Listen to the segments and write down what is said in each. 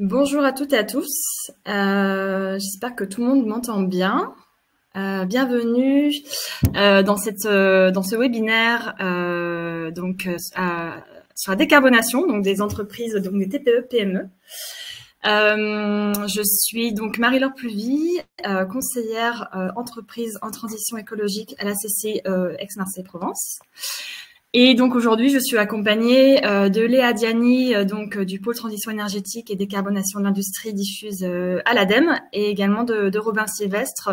Bonjour à toutes et à tous. J'espère que tout le monde m'entend bien. Bienvenue dans ce webinaire sur la décarbonation donc des entreprises, donc des TPE-PME. Je suis donc Marie-Laure Pluvy, conseillère entreprise en transition écologique à la CCI Aix-Marseille-Provence. Et donc aujourd'hui, je suis accompagnée de Léa Diani, du pôle transition énergétique et décarbonation de l'industrie diffuse à l'ADEME, et également de Robin Sylvestre,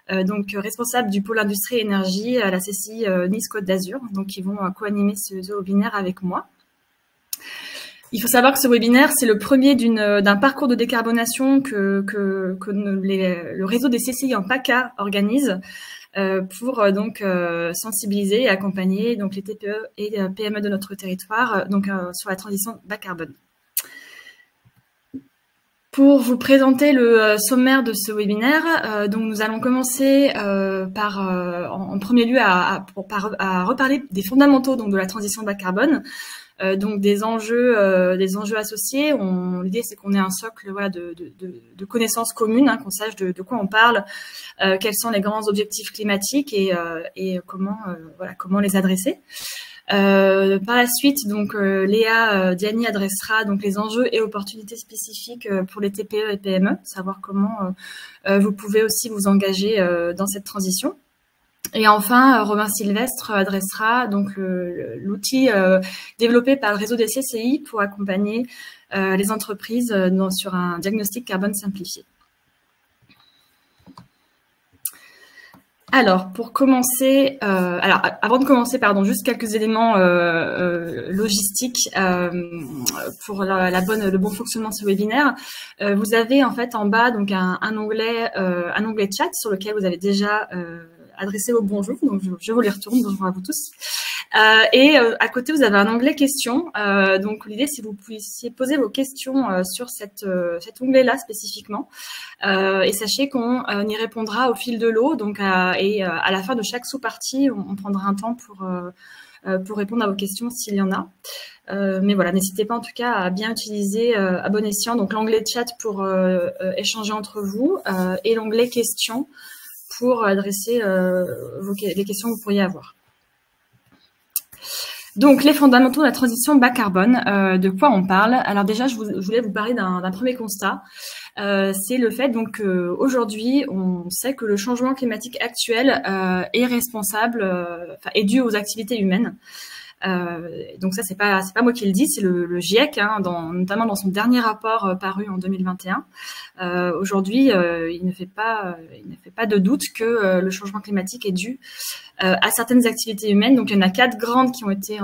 responsable du pôle industrie et énergie à la CCI Nice Côte d'Azur, donc qui vont co-animer ce webinaire avec moi. Il faut savoir que ce webinaire, c'est le premier d'un parcours de décarbonation que le réseau des CCI en PACA organise pour sensibiliser et accompagner donc les TPE et PME de notre territoire sur la transition bas carbone. Pour vous présenter le sommaire de ce webinaire, nous allons commencer en premier lieu à reparler des fondamentaux de la transition bas carbone. Des enjeux associés. L'idée, c'est qu'on ait un socle de connaissances communes, qu'on sache de quoi on parle, quels sont les grands objectifs climatiques et comment les adresser. Par la suite, Léa Diani adressera les enjeux et opportunités spécifiques pour les TPE et PME, savoir comment vous pouvez aussi vous engager dans cette transition. Et enfin, Robin Sylvestre adressera l'outil développé par le réseau des CCI pour accompagner les entreprises sur un diagnostic carbone simplifié. Alors, pour commencer, avant de commencer, juste quelques éléments logistiques pour le bon fonctionnement de ce webinaire. Vous avez en fait en bas un onglet chat sur lequel vous avez déjà adressé vos bonjours, donc je vous les retourne. Bonjour à vous tous. À côté, vous avez un onglet questions. L'idée, c'est que vous puissiez poser vos questions sur cet onglet-là spécifiquement. Et sachez qu'on y répondra au fil de l'eau. À la fin de chaque sous-partie, on prendra un temps pour répondre à vos questions s'il y en a. Mais voilà, n'hésitez pas en tout cas à bien utiliser à bon escient l'onglet chat pour échanger entre vous et l'onglet questions pour adresser les questions que vous pourriez avoir. Donc, les fondamentaux de la transition bas carbone, de quoi on parle? Alors déjà, je voulais vous parler d'un premier constat. C'est le fait qu'aujourd'hui, on sait que le changement climatique actuel est responsable, est dû aux activités humaines. Donc ça, c'est pas moi qui le dis, c'est le GIEC, notamment dans son dernier rapport paru en 2021. Aujourd'hui, il ne fait pas de doute que le changement climatique est dû à certaines activités humaines. Donc il y en a 4 grandes qui ont été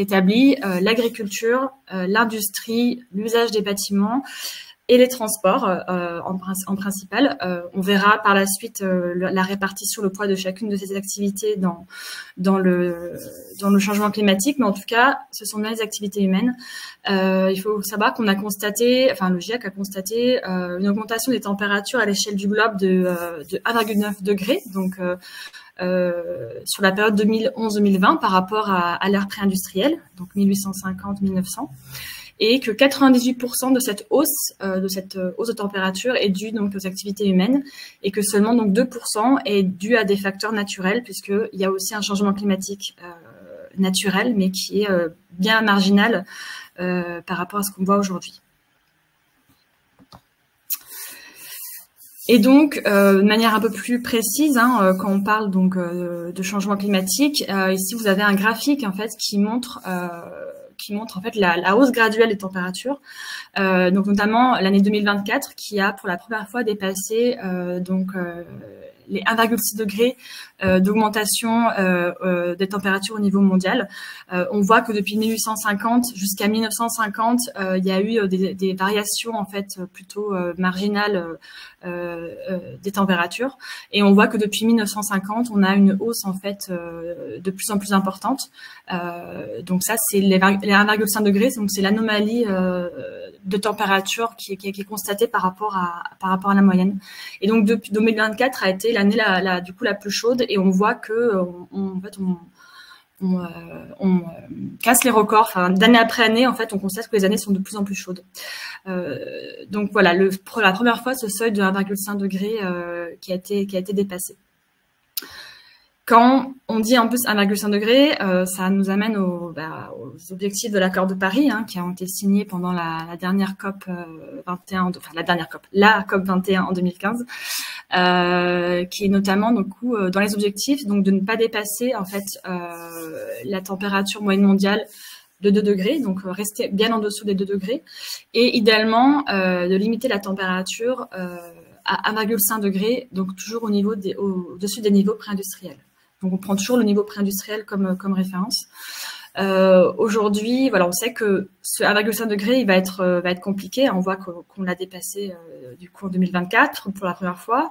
établies: l'agriculture, l'industrie, l'usage des bâtiments et les transports en principal. On verra par la suite la répartition, le poids de chacune de ces activités dans le changement climatique, mais en tout cas, ce sont bien les activités humaines. Il faut savoir qu'on a constaté, le GIEC a constaté une augmentation des températures à l'échelle du globe de 1,9 degrés, sur la période 2011-2020 par rapport à l'ère pré-industrielle, donc 1850-1900. Et que 98% de cette hausse de température est due aux activités humaines, et que seulement 2% est due à des facteurs naturels, puisqu'il y a aussi un changement climatique naturel, mais qui est bien marginal par rapport à ce qu'on voit aujourd'hui. Et de manière un peu plus précise, quand on parle de changement climatique, ici vous avez un graphique en fait qui montre en fait la hausse graduelle des températures, notamment l'année 2024 qui a pour la première fois dépassé les 1,6 degrés d'augmentation des températures au niveau mondial. On voit que depuis 1850 jusqu'à 1950, il y a eu des variations en fait plutôt marginales des températures, et on voit que depuis 1950, on a une hausse en fait de plus en plus importante. Donc ça, c'est les 1,5 degrés, donc c'est l'anomalie de température qui est constatée par rapport à la moyenne. Et donc depuis 2024 a été l'année la plus chaude, et on voit que on casse les records. Enfin, d'année après année, en fait, on constate que les années sont de plus en plus chaudes. Donc voilà, pour la première fois, ce seuil de 1,5 degré qui a été dépassé. Quand on dit en plus 1,5 degré, ça nous amène aux objectifs de l'accord de Paris, qui ont été signés pendant la dernière COP 21, enfin la COP 21 en 2015, qui est notamment dans les objectifs donc de ne pas dépasser en fait la température moyenne mondiale de 2 degrés, donc rester bien en dessous des 2 degrés, et idéalement de limiter la température à 1,5 degré, donc toujours au-dessus des niveaux pré-industriels. Donc, on prend toujours le niveau pré-industriel comme référence. Aujourd'hui, voilà, on sait que ce 1,5 degré, il va être compliqué. On voit qu'on l'a dépassé du coup en 2024 pour la première fois.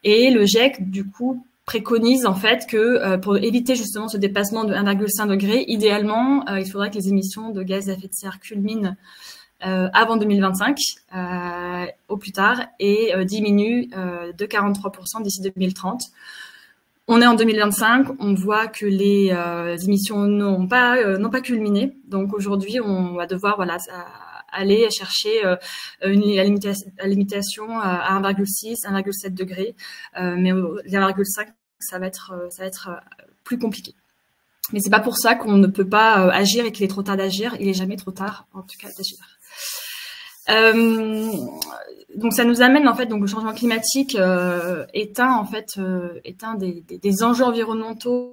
Et le GIEC, du coup, préconise en fait que pour éviter justement ce dépassement de 1,5 degré, idéalement, il faudrait que les émissions de gaz à effet de serre culminent avant 2025 au plus tard et diminuent de 43% d'ici 2030. On est en 2025, on voit que les émissions n'ont pas culminé. Donc aujourd'hui, on va devoir aller chercher la limitation à 1,6, 1,7 degrés. Mais 1,5, ça va être plus compliqué. Mais c'est pas pour ça qu'on ne peut pas agir et qu'il est trop tard d'agir. Il est jamais trop tard, en tout cas, d'agir. Donc ça nous amène en fait le changement climatique est un des enjeux environnementaux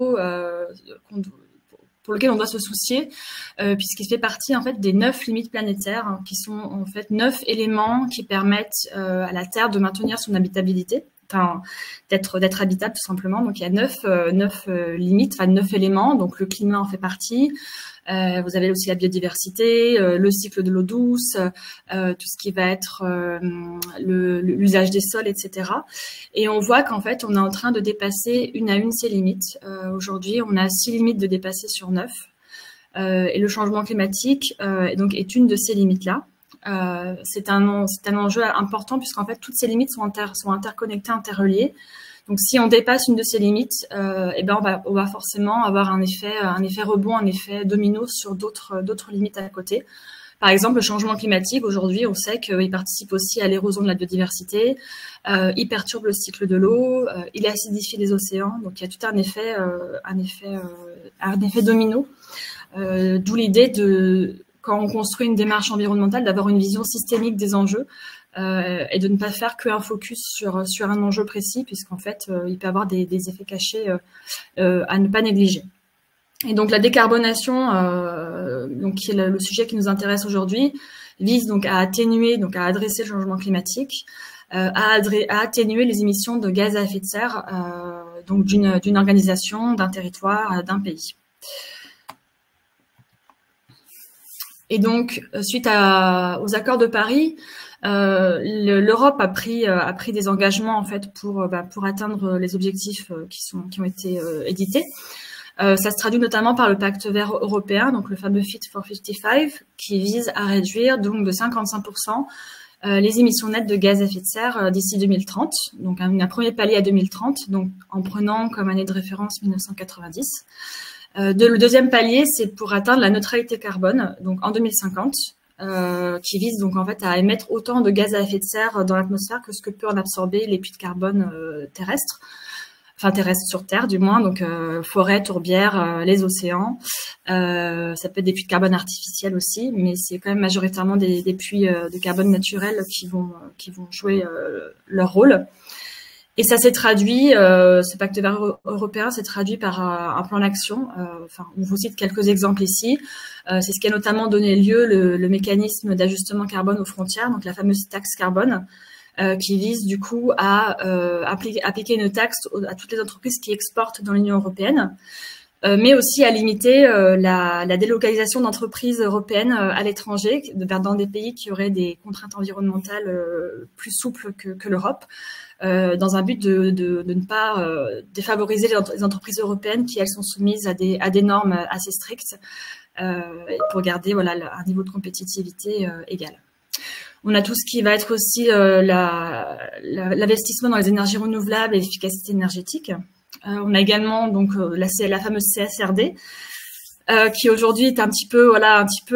pour lequel on doit se soucier puisqu'il fait partie en fait des 9 limites planétaires qui sont en fait 9 éléments qui permettent à la Terre de maintenir son habitabilité, enfin d'être habitable tout simplement. Donc il y a 9 limites, enfin 9 éléments. Donc le climat en fait partie. Vous avez aussi la biodiversité, le cycle de l'eau douce, tout ce qui va être l'usage des sols, etc. Et on voit qu'en fait, on est en train de dépasser une à une ces limites. Aujourd'hui, on a 6 limites de dépasser sur 9. Et le changement climatique est une de ces limites-là. C'est un enjeu important puisqu'en fait, toutes ces limites sont interconnectées, interreliées. Donc, si on dépasse une de ces limites, on va forcément avoir un effet rebond, un effet domino sur d'autres limites à côté. Par exemple, le changement climatique, aujourd'hui, on sait qu'il participe aussi à l'érosion de la biodiversité, il perturbe le cycle de l'eau, il acidifie les océans. Donc, il y a tout un effet domino. D'où l'idée quand on construit une démarche environnementale, d'avoir une vision systémique des enjeux. Et de ne pas faire qu'un focus sur un enjeu précis, puisqu'en fait, il peut y avoir des effets cachés à ne pas négliger. Et donc, la décarbonation, qui est le sujet qui nous intéresse aujourd'hui, vise donc à atténuer, donc à adresser le changement climatique, à atténuer les émissions de gaz à effet de serre, donc d'une organisation, d'un territoire, d'un pays. Et donc, suite aux accords de Paris, l'Europe a pris des engagements en fait pour atteindre les objectifs qui ont été édités. Ça se traduit notamment par le pacte vert européen, donc le fameux Fit for 55, qui vise à réduire donc de 55% les émissions nettes de gaz à effet de serre d'ici 2030. Donc un premier palier à 2030, donc en prenant comme année de référence 1990. Le deuxième palier, c'est pour atteindre la neutralité carbone, donc en 2050. Qui vise donc en fait à émettre autant de gaz à effet de serre dans l'atmosphère que ce que peut en absorber les puits de carbone terrestres sur Terre du moins, donc forêts, tourbières, les océans. Ça peut être des puits de carbone artificiels aussi, mais c'est quand même majoritairement des puits de carbone naturels qui vont jouer leur rôle. Et ça s'est traduit, ce pacte vert européen s'est traduit par un plan d'action. On vous cite quelques exemples ici. C'est ce qui a notamment donné lieu le mécanisme d'ajustement carbone aux frontières, donc la fameuse taxe carbone, qui vise du coup à appliquer une taxe à toutes les entreprises qui exportent dans l'Union européenne, mais aussi à limiter la délocalisation d'entreprises européennes à l'étranger, dans des pays qui auraient des contraintes environnementales plus souples que l'Europe, dans un but de ne pas défavoriser les entreprises européennes qui, elles, sont soumises à des normes assez strictes pour garder un niveau de compétitivité égal. On a tout ce qui va être aussi l'investissement dans les énergies renouvelables et l'efficacité énergétique. On a également donc la fameuse CSRD, qui aujourd'hui est un petit peu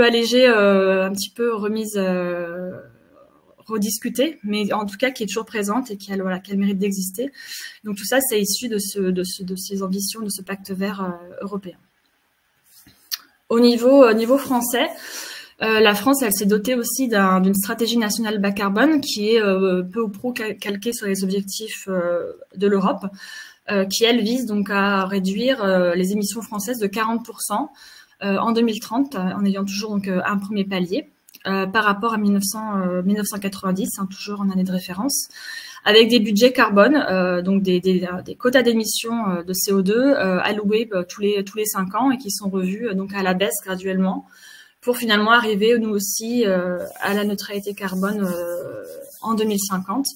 allégée, un petit peu remise, rediscutée, mais en tout cas qui est toujours présente et qui a le mérite d'exister. Donc tout ça, c'est issu de ces ambitions, de ce pacte vert européen. Au niveau français, la France, elle s'est dotée aussi d'une stratégie nationale bas carbone qui est peu ou prou calquée sur les objectifs de l'Europe, qui elle vise donc à réduire les émissions françaises de 40% en 2030, en ayant toujours donc un premier palier par rapport à 1990, hein, toujours en année de référence, avec des budgets carbone, donc des quotas d'émissions de CO2 alloués tous les 5 ans et qui sont revus donc à la baisse graduellement, pour finalement arriver, nous aussi, à la neutralité carbone en 2050,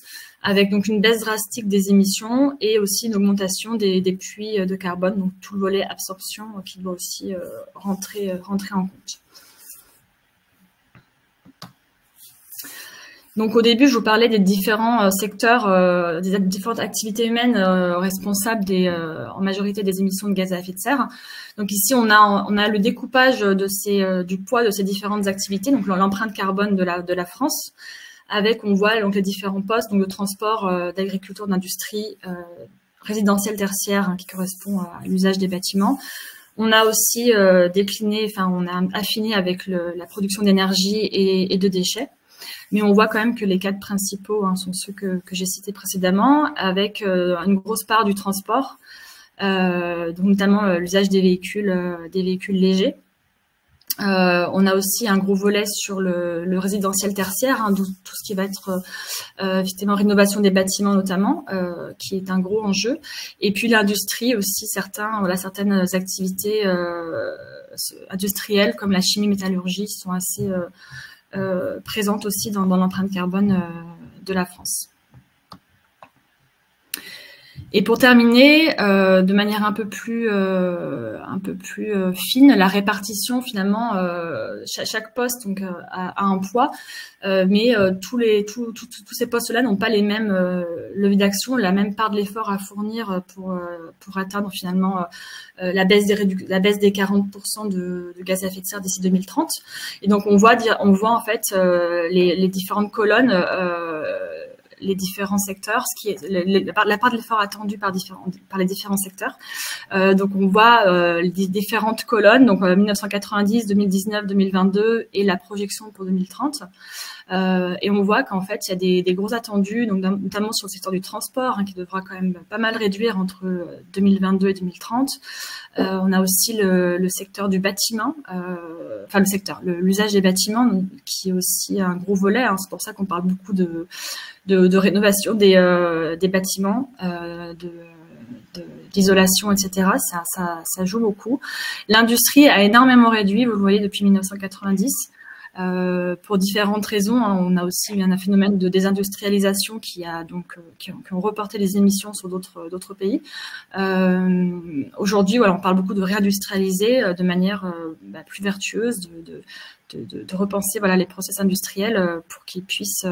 avec donc une baisse drastique des émissions et aussi une augmentation des puits de carbone, donc tout le volet absorption qui doit aussi rentrer en compte. Donc au début, je vous parlais des différents secteurs, des différentes activités humaines responsables en majorité des émissions de gaz à effet de serre. Donc ici, on a le découpage du poids de ces différentes activités, donc l'empreinte carbone de la France, avec, on voit donc les différents postes, donc de transport, d'agriculture, d'industrie, résidentielle, tertiaire, hein, qui correspond à l'usage des bâtiments. On a aussi on a affiné avec la production d'énergie et de déchets. Mais on voit quand même que les quatre principaux sont ceux que j'ai cités précédemment, avec une grosse part du transport, donc notamment l'usage des véhicules légers. On a aussi un gros volet sur le résidentiel tertiaire, hein, tout ce qui va être effectivement rénovation des bâtiments notamment, qui est un gros enjeu. Et puis l'industrie aussi, certaines activités industrielles comme la chimie, métallurgie sont assez présente aussi dans l'empreinte carbone de la France. Et pour terminer, de manière un peu plus fine, la répartition finalement, chaque poste donc a un poids, mais tous ces postes-là n'ont pas les mêmes leviers d'action, la même part de l'effort à fournir pour atteindre finalement la baisse des 40% de gaz à effet de serre d'ici 2030. Et donc on voit en fait les différentes colonnes. Les différents secteurs, la part de l'effort attendu par les différents secteurs. Donc on voit les différentes colonnes, donc 1990, 2019, 2022 et la projection pour 2030. Et on voit qu'en fait, il y a des gros attendus, donc notamment sur le secteur du transport, hein, qui devra quand même pas mal réduire entre 2022 et 2030. On a aussi le secteur du bâtiment, l'usage des bâtiments, donc, qui est aussi un gros volet. Hein, c'est pour ça qu'on parle beaucoup de rénovation des bâtiments, d'isolation, etc. Ça joue beaucoup. L'industrie a énormément réduit, vous le voyez, depuis 1990. Pour différentes raisons, hein. On a aussi eu un phénomène de désindustrialisation qui ont reporté les émissions sur d'autres pays. Aujourd'hui, voilà, on parle beaucoup de réindustrialiser de manière plus vertueuse, de repenser les process industriels pour qu'ils puissent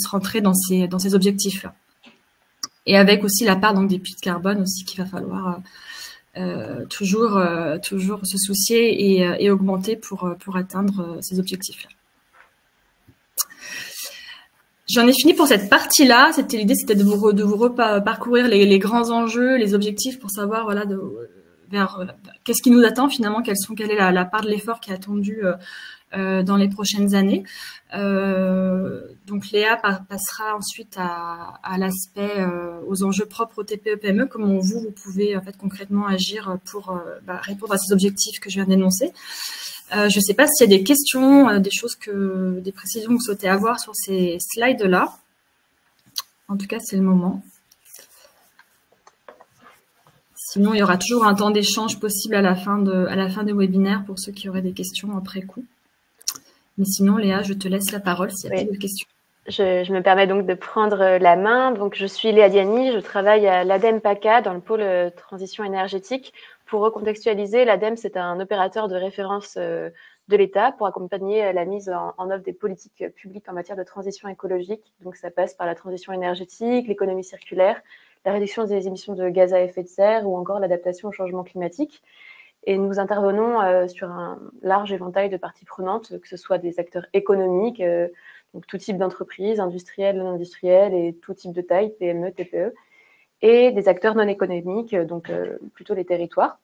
rentrer dans ces objectifs-là. Et avec aussi la part donc des puits de carbone aussi qu'il va falloir toujours se soucier et augmenter pour atteindre ces objectifs-là. J'en ai fini pour cette partie-là. L'idée, c'était de vous parcourir les grands enjeux, les objectifs pour savoir qu'est-ce qui nous attend finalement, quelle est la part de l'effort qui est attendue dans les prochaines années. Donc Léa passera ensuite à l'aspect aux enjeux propres au TPE-PME, comment vous pouvez en fait concrètement agir pour répondre à ces objectifs que je viens d'énoncer. Je ne sais pas s'il y a des questions, des précisions que vous souhaitez avoir sur ces slides-là. En tout cas, c'est le moment. Sinon, il y aura toujours un temps d'échange possible à la fin du webinaire pour ceux qui auraient des questions après coup. Mais sinon, Léa, je te laisse la parole s'il y a des questions. Je me permets donc de prendre la main. Donc, je suis Léa Diani, je travaille à l'ADEME PACA dans le pôle transition énergétique. Pour recontextualiser, l'ADEME, c'est un opérateur de référence de l'État pour accompagner la mise en œuvre des politiques publiques en matière de transition écologique. Donc, ça passe par la transition énergétique, l'économie circulaire, la réduction des émissions de gaz à effet de serre ou encore l'adaptation au changement climatique. Et nous intervenons sur un large éventail de parties prenantes, que ce soit des acteurs économiques, donc tout type d'entreprise, industrielle, non industrielle et tout type de taille, PME, TPE, et des acteurs non économiques, donc plutôt les territoires.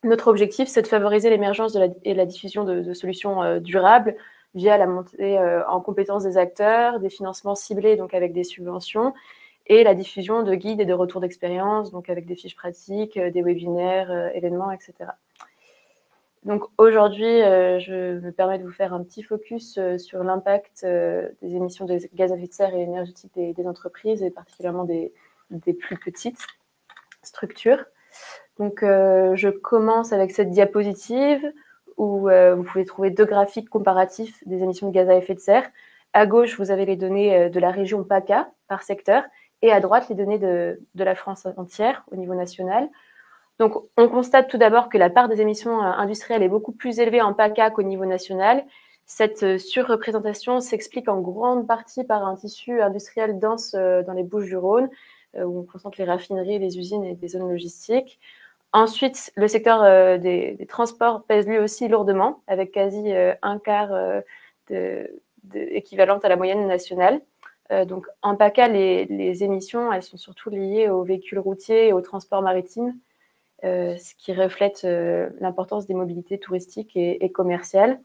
Notre objectif, c'est de favoriser l'émergence et la diffusion de solutions durables via la montée en compétences des acteurs, des financements ciblés, donc avec des subventions, et la diffusion de guides et de retours d'expérience, donc avec des fiches pratiques, des webinaires, événements, etc. Donc aujourd'hui, je me permets de vous faire un petit focus sur l'impact des émissions de gaz à effet de serre et énergétiques des entreprises, et particulièrement des plus petites structures. Donc, je commence avec cette diapositive où vous pouvez trouver 2 graphiques comparatifs des émissions de gaz à effet de serre. À gauche, vous avez les données de la région PACA par secteur, et à droite, les données de la France entière au niveau national. Donc, on constate tout d'abord que la part des émissions industrielles est beaucoup plus élevée en PACA qu'au niveau national. Cette surreprésentation s'explique en grande partie par un tissu industriel dense dans les Bouches-du-Rhône, où on concentre les raffineries, les usines et des zones logistiques. Ensuite, le secteur des transports pèse lui aussi lourdement, avec quasi un quart équivalente à la moyenne nationale. Donc, en PACA, les émissions, elles sont surtout liées aux véhicules routiers et au transport maritime, ce qui reflète l'importance des mobilités touristiques et commerciales.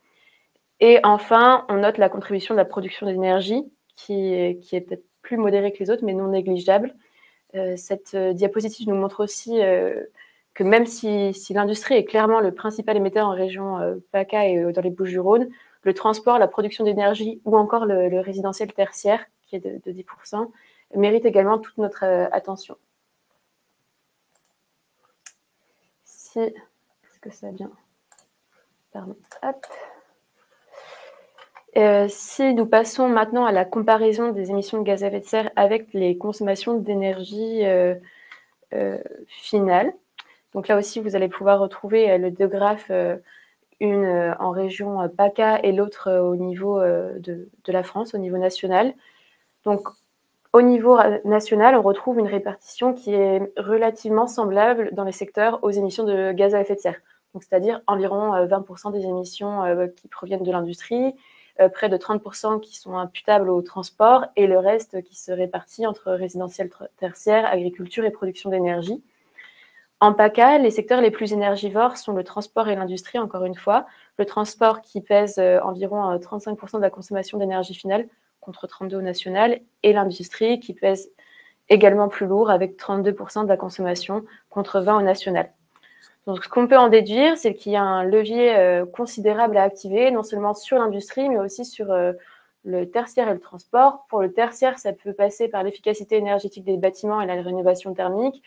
Et enfin, on note la contribution de la production d'énergie, qui est peut-être plus modérée que les autres, mais non négligeable. Cette diapositive nous montre aussi que même si l'industrie est clairement le principal émetteur en région PACA et dans les Bouches-du-Rhône, le transport, la production d'énergie ou encore le résidentiel tertiaire, qui est de 10%, mérite également toute notre attention. Est-ce que ça vient? Pardon. Hop. Si nous passons maintenant à la comparaison des émissions de gaz à effet de serre avec les consommations d'énergie finale. Donc là aussi, vous allez pouvoir retrouver les 2 graphes, une en région PACA et l'autre au niveau de la France, au niveau national. Donc, au niveau national, on retrouve une répartition qui est relativement semblable dans les secteurs aux émissions de gaz à effet de serre. Donc, c'est-à-dire environ 20% des émissions qui proviennent de l'industrie, près de 30% qui sont imputables au transport, et le reste qui se répartit entre résidentiel tertiaire, agriculture et production d'énergie. En PACA, les secteurs les plus énergivores sont le transport et l'industrie, encore une fois. Le transport qui pèse environ 35% de la consommation d'énergie finale, contre 32% au national, et l'industrie qui pèse également plus lourd, avec 32% de la consommation, contre 20% au national. Donc, ce qu'on peut en déduire, c'est qu'il y a un levier considérable à activer, non seulement sur l'industrie, mais aussi sur le tertiaire et le transport. Pour le tertiaire, ça peut passer par l'efficacité énergétique des bâtiments et la rénovation thermique,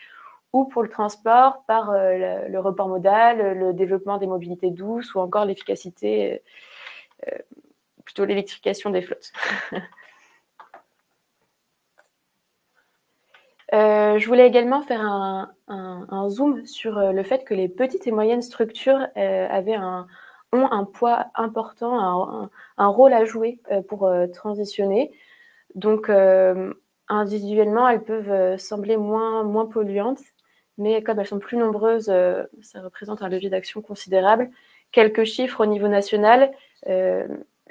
ou pour le transport par le report modal, le développement des mobilités douces, ou encore l'efficacité, plutôt l'électrification des flottes. Je voulais également faire un zoom sur le fait que les petites et moyennes structures ont un poids important, un rôle à jouer pour transitionner. Donc, individuellement, elles peuvent sembler moins polluantes, mais comme elles sont plus nombreuses, ça représente un levier d'action considérable. Quelques chiffres au niveau national.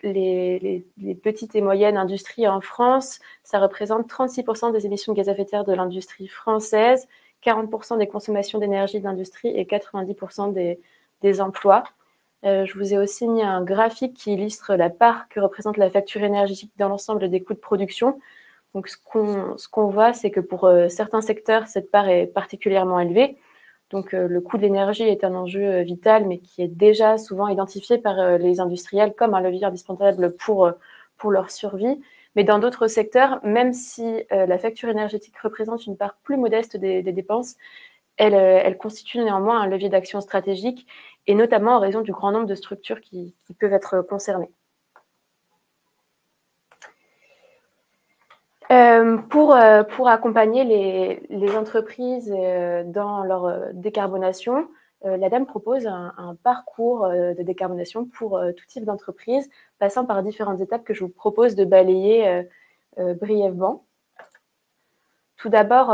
Les petites et moyennes industries en France, ça représente 36% des émissions de gaz à effet de serre de l'industrie française, 40% des consommations d'énergie de l'industrie et 90% des emplois. Je vous ai aussi mis un graphique qui illustre la part que représente la facture énergétique dans l'ensemble des coûts de production. Donc, ce qu'on voit, c'est que pour certains secteurs, cette part est particulièrement élevée. Donc, le coût de l'énergie est un enjeu vital, mais qui est déjà souvent identifié par les industriels comme un levier indispensable pour leur survie. Mais dans d'autres secteurs, même si la facture énergétique représente une part plus modeste des dépenses, elle constitue néanmoins un levier d'action stratégique, et notamment en raison du grand nombre de structures qui peuvent être concernées. Pour accompagner les entreprises dans leur décarbonation, l'ADEME propose un parcours de décarbonation pour tout type d'entreprise, passant par différentes étapes que je vous propose de balayer brièvement. Tout d'abord,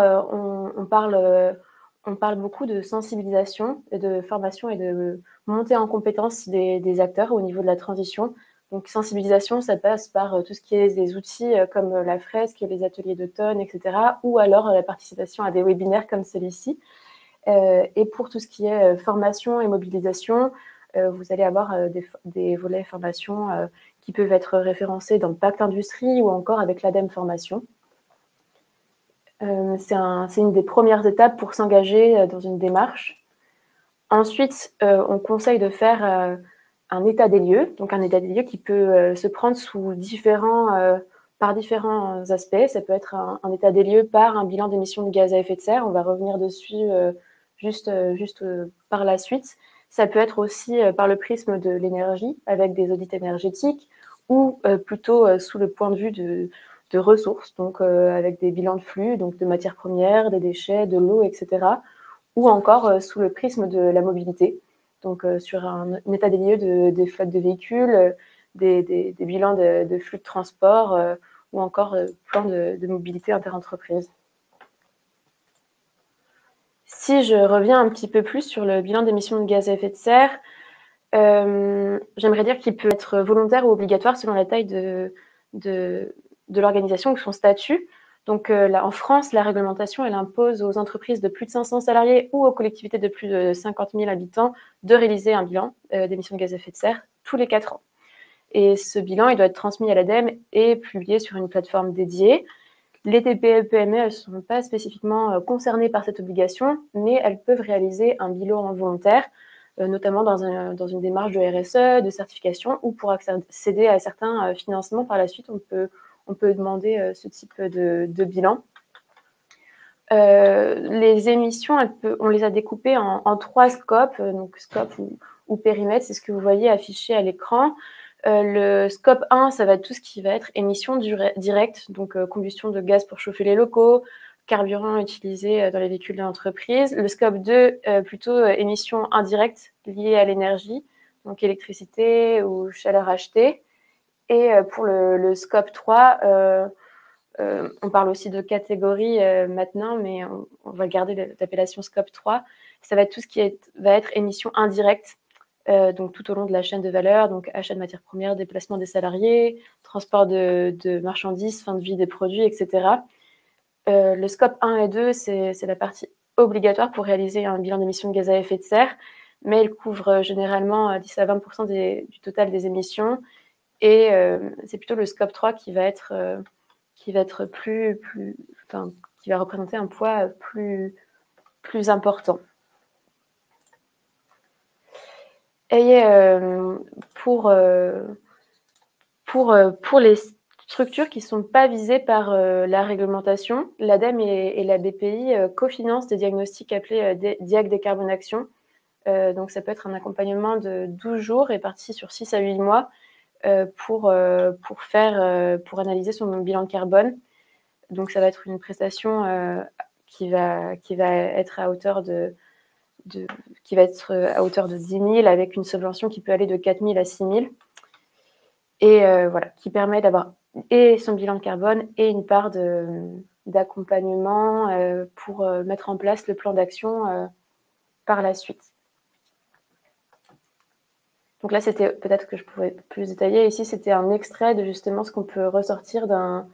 on parle beaucoup de sensibilisation, et de formation et de montée en compétence des acteurs au niveau de la transition. Donc, sensibilisation, ça passe par tout ce qui est des outils comme la fresque, les ateliers d'automne, etc. Ou alors la participation à des webinaires comme celui-ci. Et pour tout ce qui est formation et mobilisation, vous allez avoir des volets formation qui peuvent être référencés dans le Pacte Industrie ou encore avec l'ADEME Formation. C'est une des premières étapes pour s'engager dans une démarche. Ensuite, on conseille de faire un état des lieux, donc un état des lieux qui peut se prendre par différents aspects. Ça peut être un état des lieux par un bilan d'émissions de gaz à effet de serre. On va revenir dessus juste par la suite. Ça peut être aussi par le prisme de l'énergie, avec des audits énergétiques, ou plutôt sous le point de vue de ressources, donc avec des bilans de flux, donc de matières premières, des déchets, de l'eau, etc. Ou encore sous le prisme de la mobilité, donc sur un état des lieux des flottes de véhicules, des bilans de flux de transport, ou encore plan de mobilité interentreprises. Si je reviens un petit peu plus sur le bilan d'émissions de gaz à effet de serre, j'aimerais dire qu'il peut être volontaire ou obligatoire selon la taille de l'organisation ou son statut. Donc là, en France, la réglementation, elle impose aux entreprises de plus de 500 salariés ou aux collectivités de plus de 50 000 habitants de réaliser un bilan d'émissions de gaz à effet de serre tous les 4 ans. Et ce bilan, il doit être transmis à l'ADEME et publié sur une plateforme dédiée. Les TPE-PME, elles ne sont pas spécifiquement concernées par cette obligation, mais elles peuvent réaliser un bilan volontaire, notamment dans une démarche de RSE, de certification, ou pour accéder à certains financements par la suite, on peut demander ce type de bilan. Les émissions, on les a découpées en 3 scopes, donc scope ou périmètre, c'est ce que vous voyez affiché à l'écran. Le scope 1, ça va être tout ce qui va être émissions directes, donc combustion de gaz pour chauffer les locaux, carburant utilisé dans les véhicules de l'entreprise. Le scope 2, plutôt émissions indirectes liées à l'énergie, donc électricité ou chaleur achetée. Et pour le scope 3, on parle aussi de catégorie maintenant, mais on va garder l'appellation scope 3. Ça va être tout ce qui va être émissions indirectes, donc tout au long de la chaîne de valeur, donc achat de matières premières, déplacement des salariés, transport de marchandises, fin de vie des produits, etc. Le scope 1 et 2, c'est la partie obligatoire pour réaliser un bilan d'émissions de gaz à effet de serre, mais il couvre généralement 10 à 20% du total des émissions. Et c'est plutôt le scope 3 qui va être qui va représenter un poids plus important. Et pour les structures qui ne sont pas visées par la réglementation, l'ADEME et la BPI cofinancent des diagnostics appelés Diag Décarbonation. Donc ça peut être un accompagnement de 12 jours réparti sur 6 à 8 mois pour analyser son bilan carbone. Donc ça va être une prestation qui va être à hauteur de 10 000 avec une subvention qui peut aller de 4 000 à 6 000. Et voilà, qui permet d'avoir et son bilan carbone et une part d'accompagnement pour mettre en place le plan d'action par la suite. Donc là, c'était peut-être que je pourrais plus détailler. Ici, c'était un extrait de justement ce qu'on peut ressortir d'un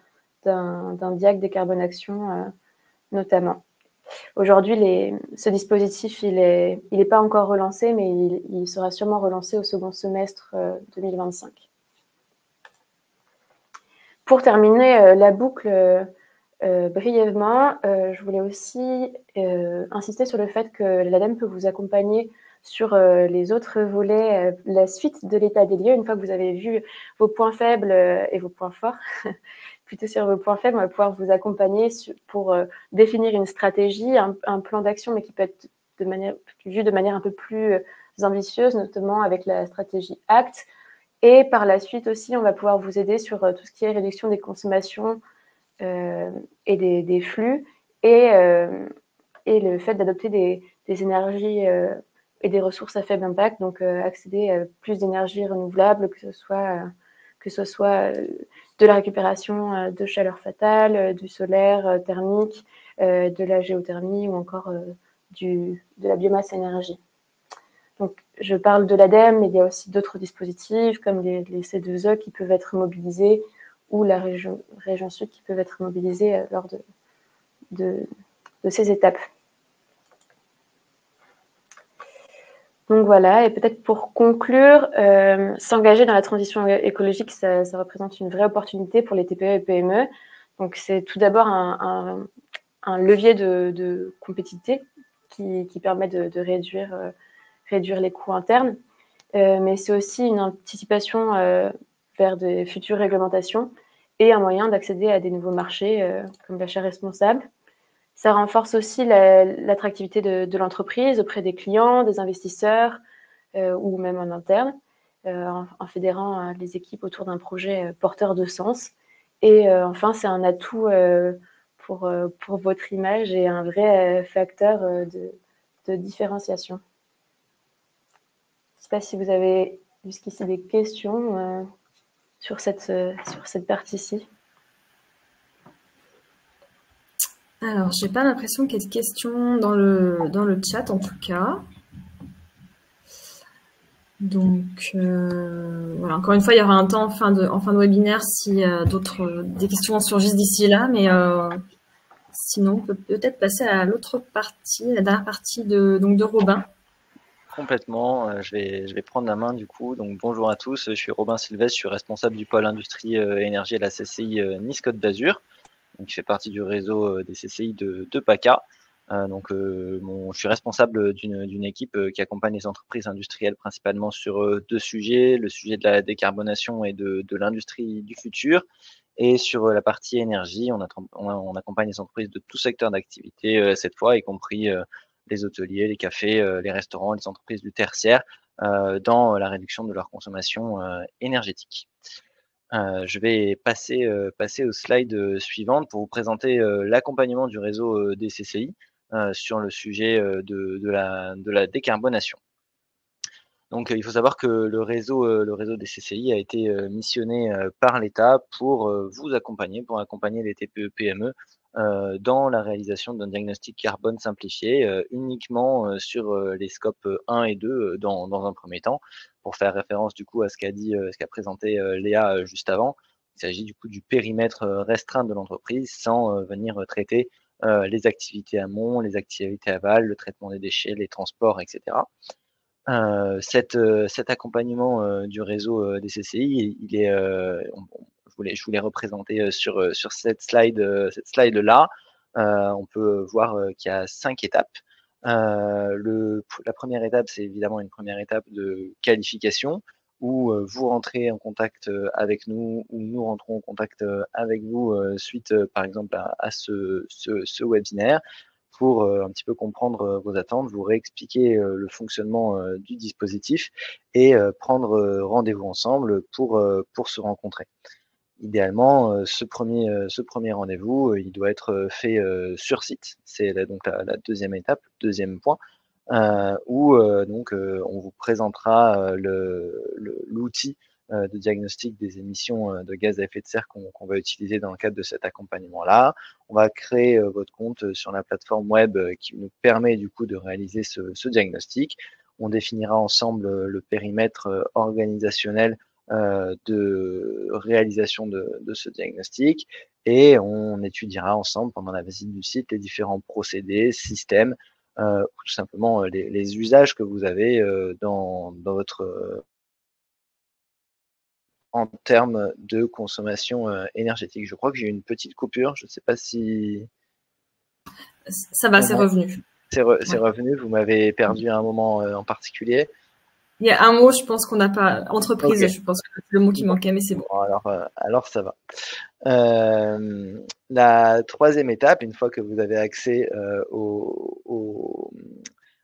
Diag Décarbonation notamment. Aujourd'hui, ce dispositif, il est pas encore relancé, mais il sera sûrement relancé au second semestre 2025. Pour terminer la boucle brièvement, je voulais aussi insister sur le fait que l'ADEME peut vous accompagner sur les autres volets, la suite de l'état des lieux. Une fois que vous avez vu vos points faibles et vos points forts, plutôt sur vos points faibles, on va pouvoir vous accompagner pour définir une stratégie, un plan d'action, mais qui peut être vu de manière un peu plus ambitieuse, notamment avec la stratégie ACT. Et par la suite aussi, on va pouvoir vous aider sur tout ce qui est réduction des consommations et des flux et le fait d'adopter des énergies et des ressources à faible impact, donc accéder à plus d'énergie renouvelable, que ce soit de la récupération de chaleur fatale, du solaire thermique, de la géothermie ou encore de la biomasse énergie. Donc, je parle de l'ADEME, mais il y a aussi d'autres dispositifs comme les C2E qui peuvent être mobilisés ou la région Sud qui peuvent être mobilisés lors de ces étapes. Donc voilà, et peut-être pour conclure, s'engager dans la transition écologique, ça représente une vraie opportunité pour les TPE et PME. Donc c'est tout d'abord un levier de compétitivité qui permet de réduire les coûts internes, mais c'est aussi une anticipation vers des futures réglementations et un moyen d'accéder à des nouveaux marchés comme l'achat responsable. Ça renforce aussi l'attractivité de l'entreprise auprès des clients, des investisseurs ou même en interne, en fédérant les équipes autour d'un projet porteur de sens. Et enfin, c'est un atout pour votre image et un vrai facteur de différenciation. Je ne sais pas si vous avez jusqu'ici des questions sur cette partie-ci. Alors, j'ai pas l'impression qu'il y ait de questions dans le chat, en tout cas. Donc, voilà. Encore une fois, il y aura un temps en fin de webinaire si des questions surgissent d'ici là, mais sinon, on peut peut-être passer à l'autre partie, la dernière partie de Robin. Complètement, je vais prendre la main du coup. Donc bonjour à tous, je suis Robin Sylvestre, je suis responsable du pôle industrie et énergie à la CCI Nice-Côte d'Azur, qui fait partie du réseau des CCI de PACA. Je suis responsable d'une équipe qui accompagne les entreprises industrielles principalement sur deux sujets, le sujet de la décarbonation et de l'industrie du futur. Et sur la partie énergie, on accompagne les entreprises de tout secteur d'activité cette fois, y compris les hôteliers, les cafés, les restaurants, les entreprises du tertiaire, dans la réduction de leur consommation énergétique. Je vais passer aux slides suivantes pour vous présenter l'accompagnement du réseau des CCI sur le sujet de la décarbonation. Donc, il faut savoir que le réseau des CCI a été missionné par l'État pour vous accompagner, pour accompagner les TPE-PME dans la réalisation d'un diagnostic carbone simplifié uniquement sur les scopes 1 et 2 dans un premier temps, pour faire référence du coup à ce qu'a présenté Léa juste avant. Il s'agit du coup du périmètre restreint de l'entreprise sans venir traiter les activités amont, les activités aval, le traitement des déchets, les transports, etc. Cet accompagnement du réseau des CCI, il est, je voulais représenter sur cette slide-là. On peut voir qu'il y a 5 étapes. La première étape, c'est évidemment une première étape de qualification où vous rentrez en contact avec nous ou nous rentrons en contact avec vous suite, par exemple, à ce webinaire pour un petit peu comprendre vos attentes, vous réexpliquer le fonctionnement du dispositif et prendre rendez-vous ensemble pour se rencontrer. Idéalement, ce premier rendez-vous, il doit être fait sur site. C'est donc la deuxième étape, deuxième point, où on vous présentera l'outil de diagnostic des émissions de gaz à effet de serre qu'on va utiliser dans le cadre de cet accompagnement-là. On va créer votre compte sur la plateforme web qui nous permet du coup de réaliser ce diagnostic. On définira ensemble le périmètre organisationnel de réalisation de ce diagnostic et on étudiera ensemble pendant la visite du site les différents procédés, systèmes ou tout simplement les usages que vous avez dans votre en termes de consommation énergétique. Je crois que j'ai une petite coupure, je ne sais pas si... Ça va, c'est revenu. C'est revenu, vous m'avez perdu à un moment en particulier. Il y a un mot, je pense qu'on n'a pas... Entreprise, okay. Je pense que c'est le mot qui manquait, mais c'est bon. Alors ça va. La troisième étape, une fois que vous avez accès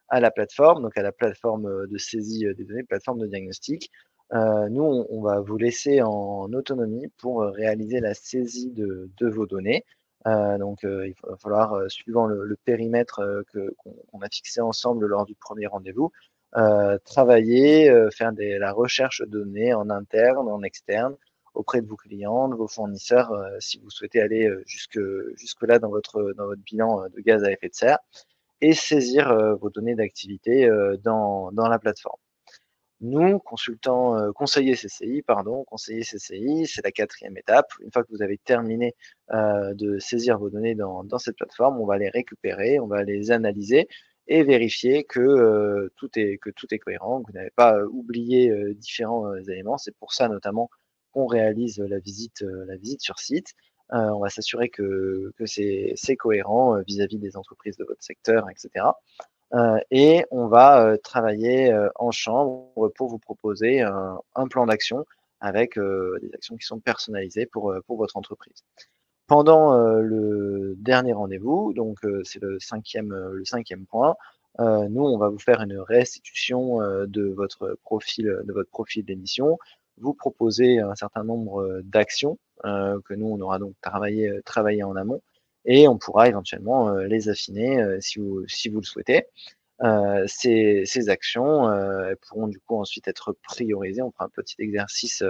à la plateforme, donc à la plateforme de saisie des données, plateforme de diagnostic, nous, on va vous laisser en autonomie pour réaliser la saisie de vos données. Il va falloir, suivant le périmètre qu'on a fixé ensemble lors du premier rendez-vous, travailler, faire la recherche de données en interne, en externe, auprès de vos clients, de vos fournisseurs, si vous souhaitez aller jusque-là dans votre bilan de gaz à effet de serre. et saisir vos données d'activité dans la plateforme. Nous, conseillers CCI, c'est la 4e étape. Une fois que vous avez terminé de saisir vos données dans cette plateforme, on va les récupérer, on va les analyser et vérifier que tout est cohérent, que vous n'avez pas oublié différents éléments. C'est pour ça notamment qu'on réalise la visite sur site. On va s'assurer que c'est cohérent vis-à-vis des entreprises de votre secteur, etc. Et on va travailler en chambre pour vous proposer un plan d'action avec des actions qui sont personnalisées pour votre entreprise. Pendant le dernier rendez-vous, donc c'est le cinquième point, nous, on va vous faire une restitution de votre profil d'émission, vous proposer un certain nombre d'actions que nous, on aura donc travaillé en amont, et on pourra éventuellement les affiner si vous le souhaitez. Ces actions elles pourront du coup ensuite être priorisées. On fera un petit exercice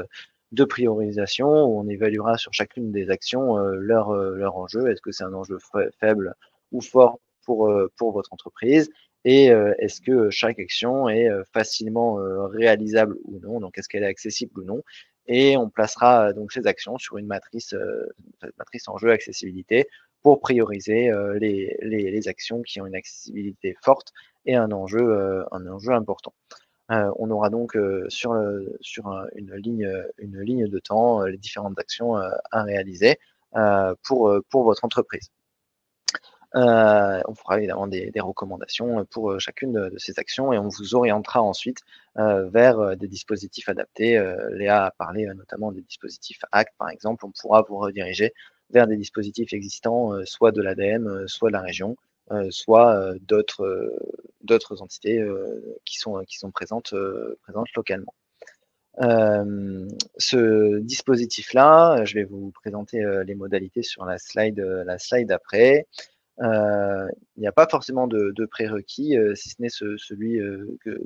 de priorisation où on évaluera sur chacune des actions leur enjeu. Est-ce que c'est un enjeu faible ou fort pour votre entreprise? Et est-ce que chaque action est facilement réalisable ou non? Donc est-ce qu'elle est accessible ou non? Et on placera donc ces actions sur une matrice enjeu accessibilité pour prioriser les actions qui ont une accessibilité forte et un enjeu important. On aura donc sur une ligne de temps les différentes actions à réaliser pour votre entreprise. On fera évidemment des recommandations pour chacune de ces actions et on vous orientera ensuite vers des dispositifs adaptés. Léa a parlé notamment des dispositifs ACT par exemple. On pourra vous rediriger vers des dispositifs existants, soit de l'ADEME, soit de la région, soit d'autres entités qui sont présentes localement. Ce dispositif-là, je vais vous présenter les modalités sur la slide après. Il n'y a pas forcément de prérequis, si ce n'est celui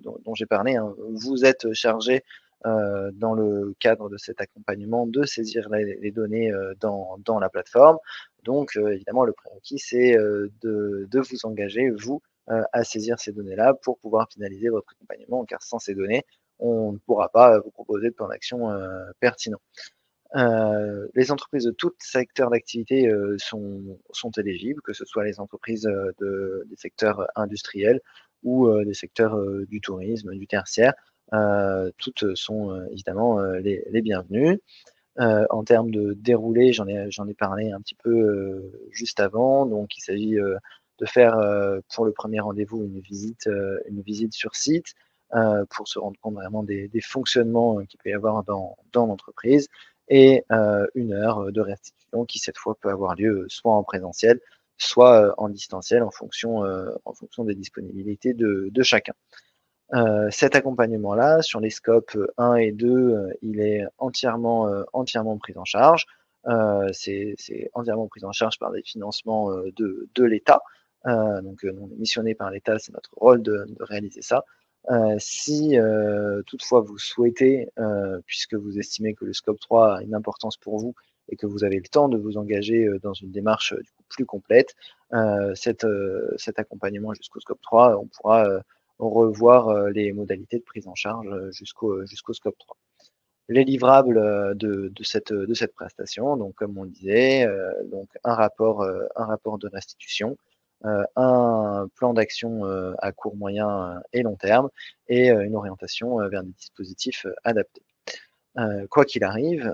dont j'ai parlé, hein. Vous êtes chargé dans le cadre de cet accompagnement de saisir les données dans la plateforme. Donc évidemment, le prérequis, c'est de vous engager, vous, à saisir ces données-là pour pouvoir finaliser votre accompagnement, car sans ces données, on ne pourra pas vous proposer de plan d'action pertinent. Les entreprises de tout secteur d'activité sont éligibles, que ce soit les entreprises des secteurs industriels ou des secteurs du tourisme, du tertiaire. Toutes sont évidemment les bienvenues. En termes de déroulé, j'en ai parlé un petit peu juste avant. Donc, il s'agit de faire pour le premier rendez-vous une visite sur site pour se rendre compte vraiment des fonctionnements qu'il peut y avoir dans l'entreprise et 1 heure de restitution qui cette fois peut avoir lieu soit en présentiel, soit en distanciel en fonction des disponibilités de chacun. Cet accompagnement-là, sur les scopes 1 et 2, il est entièrement pris en charge. C'est entièrement pris en charge par des financements de l'État. Donc, on est missionné par l'État, c'est notre rôle de réaliser ça. Si toutefois vous souhaitez, puisque vous estimez que le scope 3 a une importance pour vous et que vous avez le temps de vous engager dans une démarche du coup, plus complète, cet accompagnement jusqu'au scope 3, on pourra revoir les modalités de prise en charge jusqu'au scope 3. Les livrables de cette prestation, donc comme on le disait, donc un rapport de restitution, un plan d'action à court, moyen et long terme et une orientation vers des dispositifs adaptés. Quoi qu'il arrive,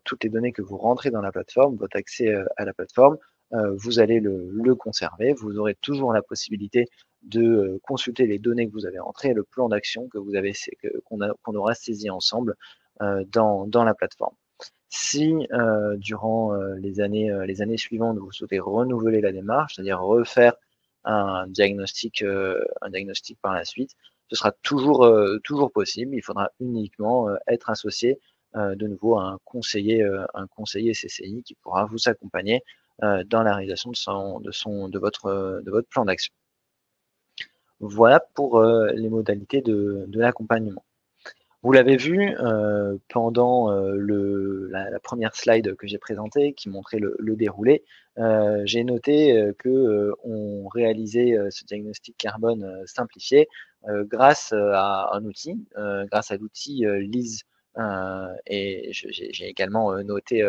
toutes les données que vous rentrez dans la plateforme, votre accès à la plateforme, vous allez le conserver. Vous aurez toujours la possibilité de consulter les données que vous avez rentrées et le plan d'action qu'on aura saisi ensemble dans la plateforme. Si durant les années suivantes, vous souhaitez renouveler la démarche, c'est-à-dire refaire un diagnostic par la suite, ce sera toujours possible. Il faudra uniquement être associé de nouveau à un conseiller CCI qui pourra vous accompagner dans la réalisation de votre plan d'action. Voilà pour les modalités de l'accompagnement. Vous l'avez vu pendant la première slide que j'ai présentée, qui montrait le déroulé. J'ai noté qu'on réalisait ce diagnostic carbone simplifié grâce à un outil, grâce à l'outil LISE. Et j'ai également noté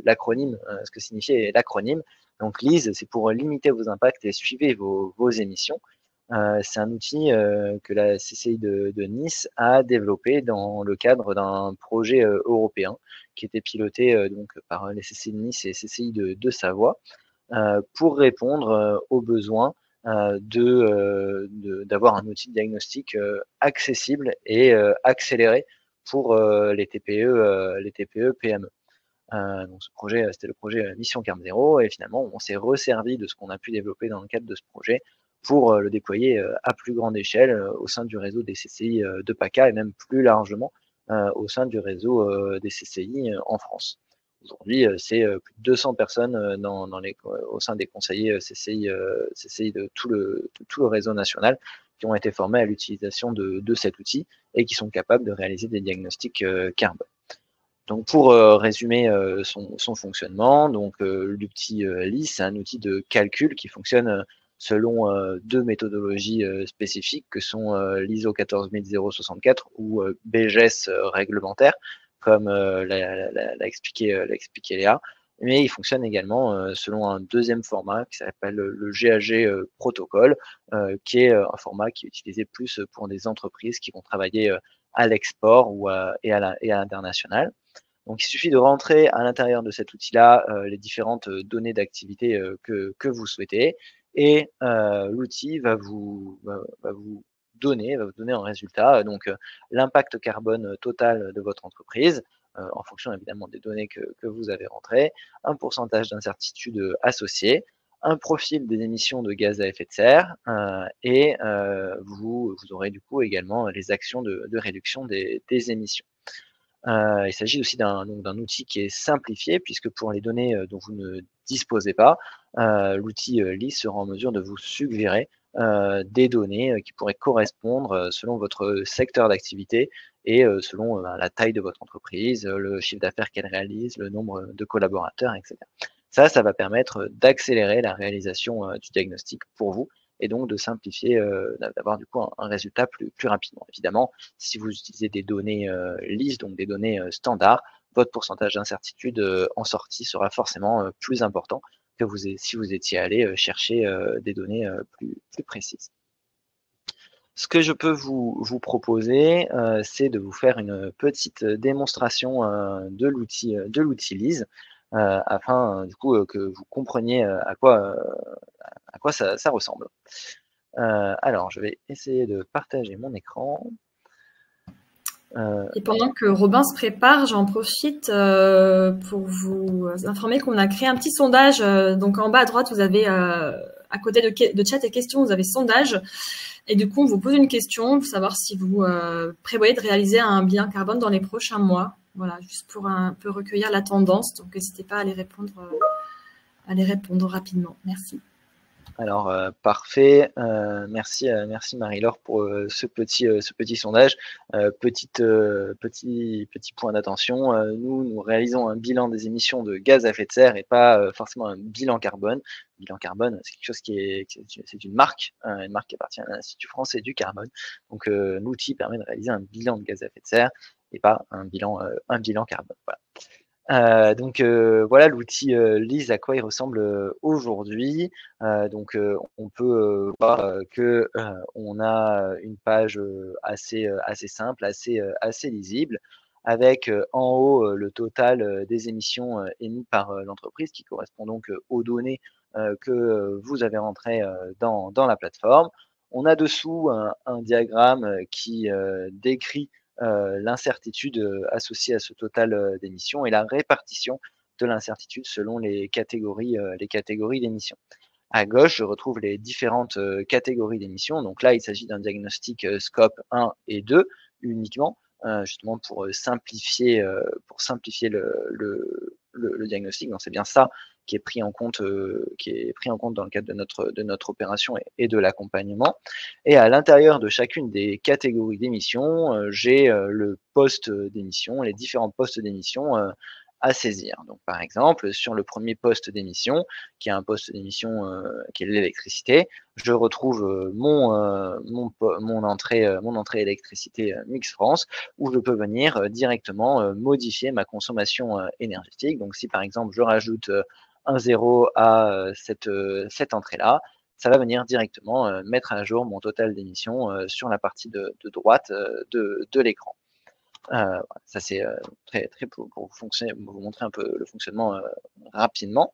l'acronyme, ce que signifiait l'acronyme. Donc LISE, c'est pour limiter vos impacts et suivre vos émissions. C'est un outil que la CCI de Nice a développé dans le cadre d'un projet européen qui était piloté donc par les CCI de Nice et CCI de Savoie pour répondre aux besoins d'avoir un outil de diagnostic accessible et accéléré pour les TPE, PME. Donc ce projet, c'était le projet Mission Carb Zéro, et finalement on s'est resservi de ce qu'on a pu développer dans le cadre de ce projet pour le déployer à plus grande échelle au sein du réseau des CCI de PACA et même plus largement au sein du réseau des CCI en France. Aujourd'hui, c'est plus de 200 personnes au sein des conseillers CCI de tout le réseau national qui ont été formés à l'utilisation de cet outil et qui sont capables de réaliser des diagnostics carbone. Donc pour résumer son fonctionnement, donc l'outil LIS, c'est un outil de calcul qui fonctionne selon deux méthodologies spécifiques que sont l'ISO 14064 ou BGS réglementaire, comme l'a expliqué Léa. Mais il fonctionne également selon un deuxième format qui s'appelle le GAG protocole, qui est un format qui est utilisé plus pour des entreprises qui vont travailler à l'export et à l'international. Donc il suffit de rentrer à l'intérieur de cet outil-là les différentes données d'activité que vous souhaitez, et l'outil va vous donner un résultat, donc l'impact carbone total de votre entreprise, en fonction évidemment des données que vous avez rentrées, un pourcentage d'incertitude associé, un profil des émissions de gaz à effet de serre, et vous aurez du coup également les actions de réduction des émissions. Il s'agit aussi d'un outil qui est simplifié, puisque pour les données dont vous ne disposez pas, l'outil LIS sera en mesure de vous suggérer des données qui pourraient correspondre selon votre secteur d'activité et selon la taille de votre entreprise, le chiffre d'affaires qu'elle réalise, le nombre de collaborateurs, etc. Ça va permettre d'accélérer la réalisation du diagnostic pour vous, et donc de simplifier, d'avoir du coup un résultat plus rapidement. Évidemment, si vous utilisez des données lisses, donc des données standards, votre pourcentage d'incertitude en sortie sera forcément plus important que si vous étiez allé chercher des données plus précises. Ce que je peux vous proposer, c'est de vous faire une petite démonstration de l'outil LISE, afin du coup que vous compreniez à quoi ça ressemble. Alors, je vais essayer de partager mon écran. Et pendant que Robin se prépare, j'en profite pour vous informer qu'on a créé un petit sondage. Donc en bas à droite, vous avez à côté de chat et questions, vous avez sondage. Et du coup, on vous pose une question pour savoir si vous prévoyez de réaliser un bilan carbone dans les prochains mois. Voilà, juste pour un peu recueillir la tendance. Donc n'hésitez pas à les répondre rapidement. Merci. Alors parfait, merci Marie-Laure pour ce petit sondage. Petit point d'attention, nous réalisons un bilan des émissions de gaz à effet de serre et pas forcément un bilan carbone. Bilan carbone, c'est quelque chose c'est une marque qui appartient à l'Institut français du carbone. Donc l'outil permet de réaliser un bilan de gaz à effet de serre et pas un bilan carbone. Voilà. Voilà l'outil LISE, à quoi il ressemble aujourd'hui. On peut voir que on a une page assez simple, assez lisible, avec en haut le total des émissions émises par l'entreprise, qui correspond donc aux données que vous avez rentrées dans la plateforme. On a dessous un diagramme qui décrit l'incertitude associée à ce total d'émissions et la répartition de l'incertitude selon les catégories d'émissions. À gauche, je retrouve les différentes catégories d'émissions. Donc là, il s'agit d'un diagnostic scope 1 et 2 uniquement, justement pour simplifier le diagnostic. Donc c'est bien ça qui est pris en compte dans le cadre de notre opération et de l'accompagnement. Et à l'intérieur de chacune des catégories d'émissions, j'ai le poste d'émission, les différents postes d'émission à saisir. Donc, par exemple, sur le premier poste d'émission, qui est un poste d'émission qui est l'électricité, je retrouve mon entrée électricité Mix France, où je peux venir directement modifier ma consommation énergétique. Donc, si par exemple je rajoute un 0 à cette entrée-là, ça va venir directement mettre à jour mon total d'émissions sur la partie de droite de l'écran. Ça c'est très pour vous montrer un peu le fonctionnement rapidement.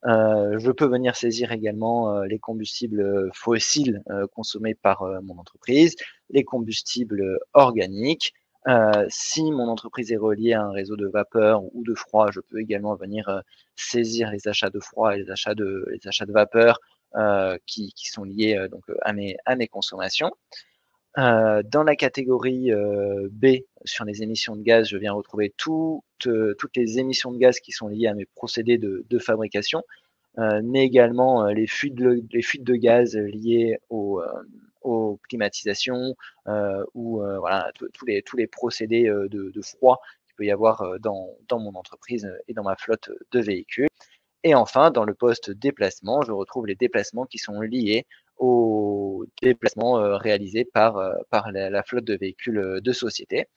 Je peux venir saisir également les combustibles fossiles consommés par mon entreprise, les combustibles organiques. Si mon entreprise est reliée à un réseau de vapeur ou de froid, je peux également venir saisir les achats de froid et les achats de vapeur qui sont liés donc à mes consommations. Dans la catégorie B, sur les émissions de gaz, je viens retrouver toutes les émissions de gaz qui sont liées à mes procédés de fabrication, mais également les fuites de gaz liées aux climatisations ou voilà, tous les procédés de froid qu'il peut y avoir dans mon entreprise et dans ma flotte de véhicules. Et enfin, dans le poste déplacement, je retrouve les déplacements qui sont liés aux déplacements réalisés par la flotte de véhicules de société.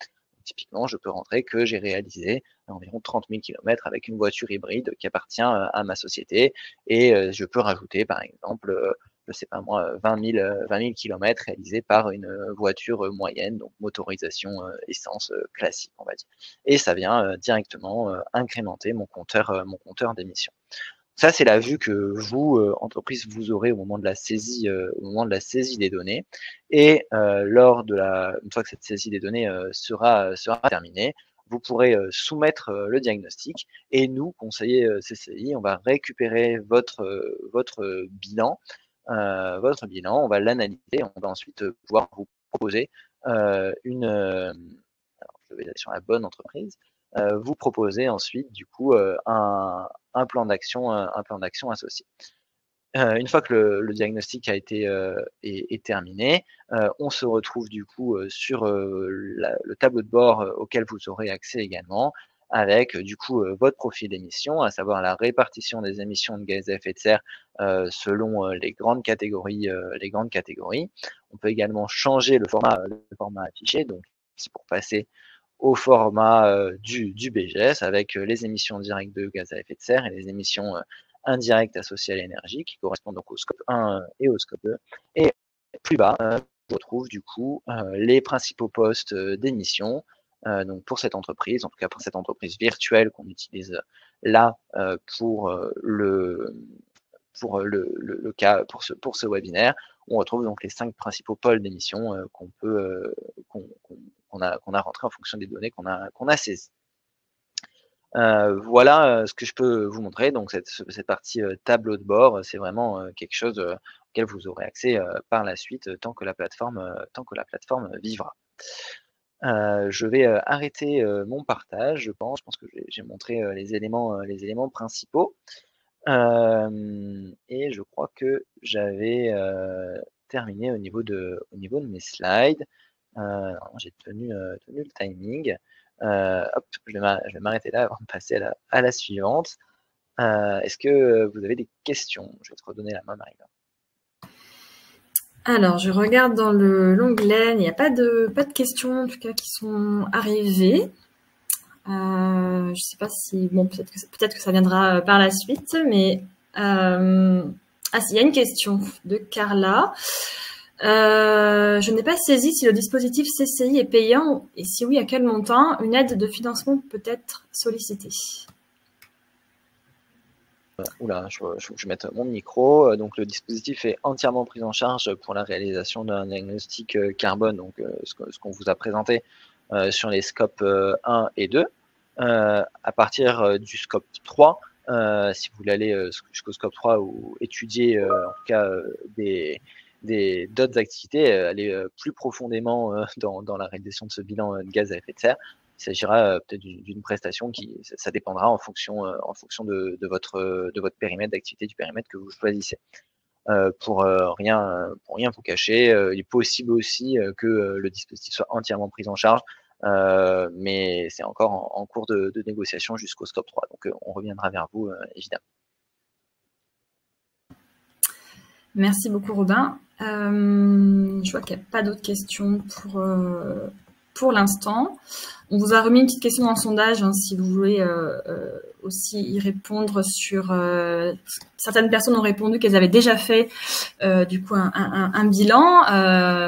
Typiquement, je peux rentrer que j'ai réalisé environ 30 000 km avec une voiture hybride qui appartient à ma société, et je peux rajouter par exemple, je sais pas moi, 20 000 km réalisés par une voiture moyenne, donc motorisation essence classique, on va dire. Et ça vient directement incrémenter mon compteur d'émissions. Ça, c'est la vue que vous, entreprise, vous aurez au moment de la saisie des données. Et une fois que cette saisie des données sera terminée, vous pourrez soumettre le diagnostic, et nous, conseillers CCI, on va récupérer votre bilan, on va l'analyser, on va ensuite pouvoir vous proposer alors, je vais aller sur la bonne entreprise, vous proposer ensuite du coup un plan d'action associé. Une fois que le diagnostic a été est terminé, on se retrouve du coup sur le tableau de bord auquel vous aurez accès également, avec du coup votre profil d'émission, à savoir la répartition des émissions de gaz à effet de serre selon les grandes catégories. On peut également changer le format affiché, donc c'est pour passer au format du BGS, avec les émissions directes de gaz à effet de serre et les émissions indirectes associées à l'énergie, qui correspondent donc au scope 1 et au scope 2. Et plus bas, on retrouve du coup les principaux postes d'émissions donc pour cette entreprise, en tout cas pour cette entreprise virtuelle qu'on utilise là pour ce webinaire. On retrouve donc les 5 principaux pôles d'émissions qu'on a rentré en fonction des données qu'on a saisies. Voilà ce que je peux vous montrer. Donc cette partie tableau de bord, c'est vraiment quelque chose auquel vous aurez accès par la suite tant que la plateforme vivra. Je vais arrêter mon partage, je pense. Je pense que j'ai montré les éléments principaux. Et je crois que j'avais terminé au niveau de mes slides. J'ai tenu le timing. Hop, je vais m'arrêter là avant de passer à la suivante. Est-ce que vous avez des questions? Je vais te redonner la main, Marie-Laure. Alors, je regarde dans l'onglet, il n'y a pas de questions en tout cas qui sont arrivées. Je sais pas si, bon, peut-être que ça viendra par la suite, mais il y a une question de Carla. Je n'ai pas saisi si le dispositif CCI est payant, et si oui, à quel montant une aide de financement peut être sollicitée? Oula, je vais mettre mon micro. Donc le dispositif est entièrement pris en charge pour la réalisation d'un diagnostic carbone, donc ce qu'on vous a présenté sur les scopes 1 et 2. À partir du scope 3, si vous voulez aller jusqu'au scope 3 ou étudier en tout cas d'autres activités, aller plus profondément dans la réalisation de ce bilan de gaz à effet de serre, s'agira peut-être d'une prestation ça dépendra en fonction de votre périmètre d'activité, du périmètre que vous choisissez. Pour rien vous cacher, il est possible aussi que le dispositif soit entièrement pris en charge, mais c'est encore en cours de négociation jusqu'au scope 3. Donc on reviendra vers vous évidemment. Merci beaucoup Robin. Je vois qu'il n'y a pas d'autres questions pour l'instant. On vous a remis une petite question dans le sondage, hein, si vous voulez aussi y répondre sur... certaines personnes ont répondu qu'elles avaient déjà fait du coup un bilan,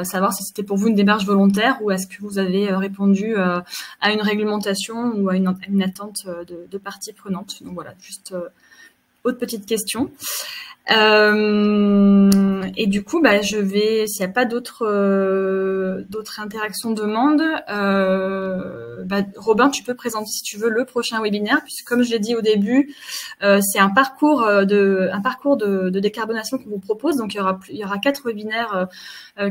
savoir si c'était pour vous une démarche volontaire ou est-ce que vous avez répondu à une réglementation ou à une attente de parties prenantes. Donc voilà, juste autre petite question. Et du coup, je vais, s'il n'y a pas d'autres interactions de demande, Robin, tu peux présenter si tu veux le prochain webinaire, puisque comme je l'ai dit au début, c'est un parcours de décarbonation qu'on vous propose. Donc il y aura 4 webinaires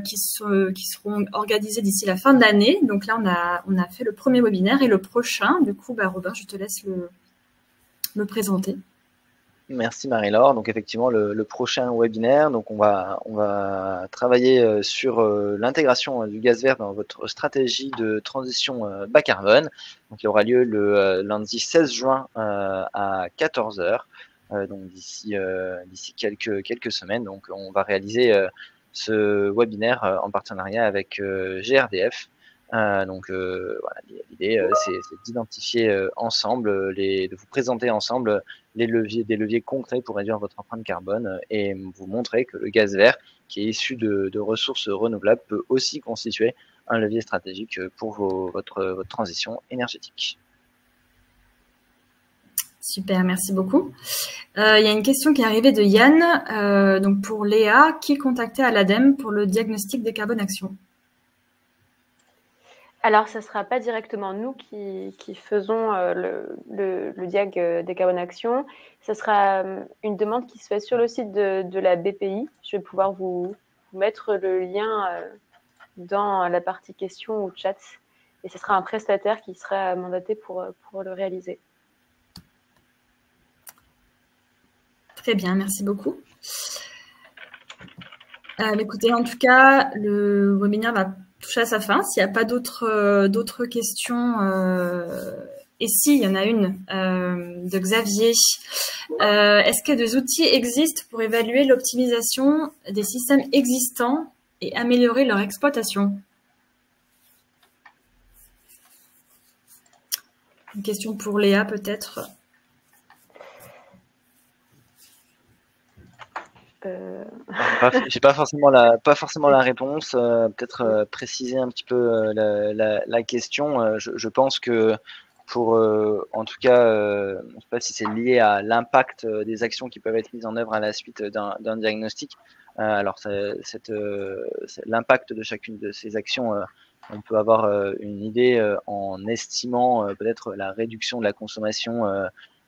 qui seront organisés d'ici la fin de l'année. Donc là, on a fait le premier webinaire et le prochain. Du coup, Robin, je te laisse le présenter. Merci Marie-Laure. Donc effectivement le prochain webinaire, donc on va travailler sur l'intégration du gaz vert dans votre stratégie de transition bas carbone. Donc il aura lieu le lundi 16 juin à 14 h, donc d'ici quelques semaines. Donc on va réaliser ce webinaire en partenariat avec GRDF. Donc voilà, l'idée c'est d'identifier ensemble, de vous présenter ensemble des leviers concrets pour réduire votre empreinte carbone et vous montrer que le gaz vert, qui est issu de ressources renouvelables, peut aussi constituer un levier stratégique pour votre transition énergétique. Super, merci beaucoup. Il y a une question qui est arrivée de Yann, donc pour Léa, qui contactait à l'ADEME pour le diagnostic décarbonation? Alors, ce ne sera pas directement nous qui faisons le diag décarbonation. Ce sera une demande qui se fait sur le site de la BPI. Je vais pouvoir vous mettre le lien dans la partie questions ou chat. Et ce sera un prestataire qui sera mandaté pour le réaliser. Très bien, merci beaucoup. Écoutez, en tout cas, le webinaire va toucher à sa fin. S'il n'y a pas d'autres questions, et si, il y en a une de Xavier. Est-ce que des outils existent pour évaluer l'optimisation des systèmes existants et améliorer leur exploitation? Une question pour Léa, peut-être. J'ai pas forcément la réponse. Peut-être préciser un petit peu la question. Je pense que pour, en tout cas, je ne sais pas si c'est lié à l'impact des actions qui peuvent être mises en œuvre à la suite d'un diagnostic. Alors, l'impact de chacune de ces actions, on peut avoir une idée en estimant peut-être la réduction de la consommation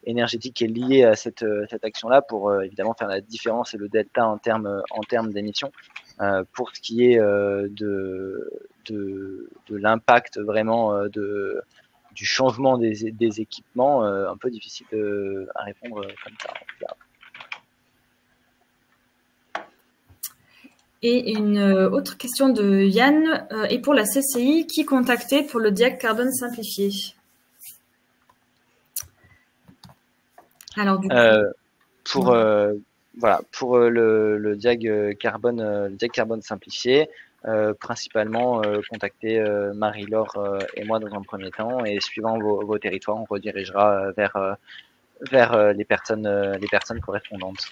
énergétique qui est liée à cette action-là pour évidemment faire la différence et le delta en termes d'émissions. Pour ce qui est de l'impact vraiment du changement des équipements, un peu difficile à répondre comme ça. En tout cas. Et une autre question de Yann, et pour la CCI, qui contacter pour le diag carbone simplifié? Alors, du coup, pour le diag carbone simplifié, principalement contacter Marie-Laure et moi dans un premier temps, et suivant vos territoires, on redirigera vers les personnes correspondantes.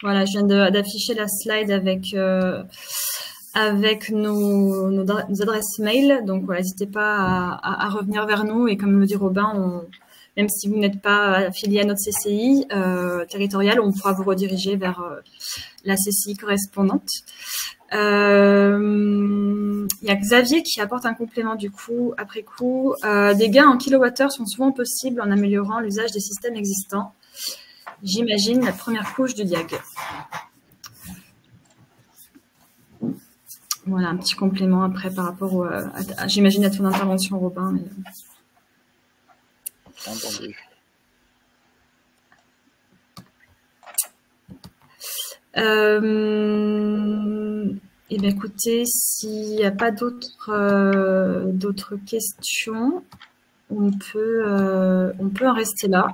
Voilà, je viens d'afficher la slide avec nos adresses mail. Donc, voilà, n'hésitez pas à revenir vers nous. Et comme le dit Robin, même si vous n'êtes pas affilié à notre CCI territoriale, on pourra vous rediriger vers la CCI correspondante. Il y a Xavier qui apporte un complément du coup, après coup. Des gains en kilowattheure sont souvent possibles en améliorant l'usage des systèmes existants. J'imagine la première couche du diag. Voilà, un petit complément après par rapport j'imagine à ton intervention, Robin. Mais... Entendu. Eh bien, écoutez, s'il n'y a pas d'autres questions, on peut en rester là.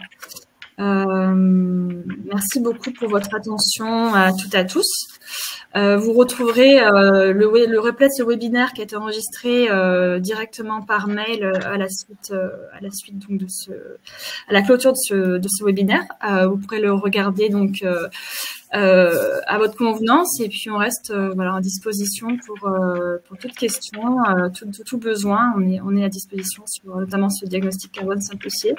Merci beaucoup pour votre attention à toutes et à tous. Vous retrouverez le replay de ce webinaire qui a été enregistré directement par mail à la suite donc à la clôture de ce webinaire. Vous pourrez le regarder donc à votre convenance, et puis on reste à disposition pour toute question, tout besoin. On est à disposition sur notamment ce diagnostic carbone simplifié.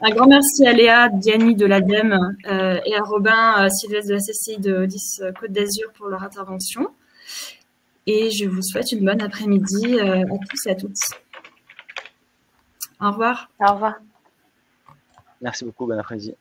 Un grand merci à Léa Diani de l'ADEME et à Robin Sylvestre de la CCI de 10 Côte d'Azur pour leur intervention. Et je vous souhaite une bonne après-midi à tous et à toutes. Au revoir. Au revoir. Merci beaucoup, bon après-midi.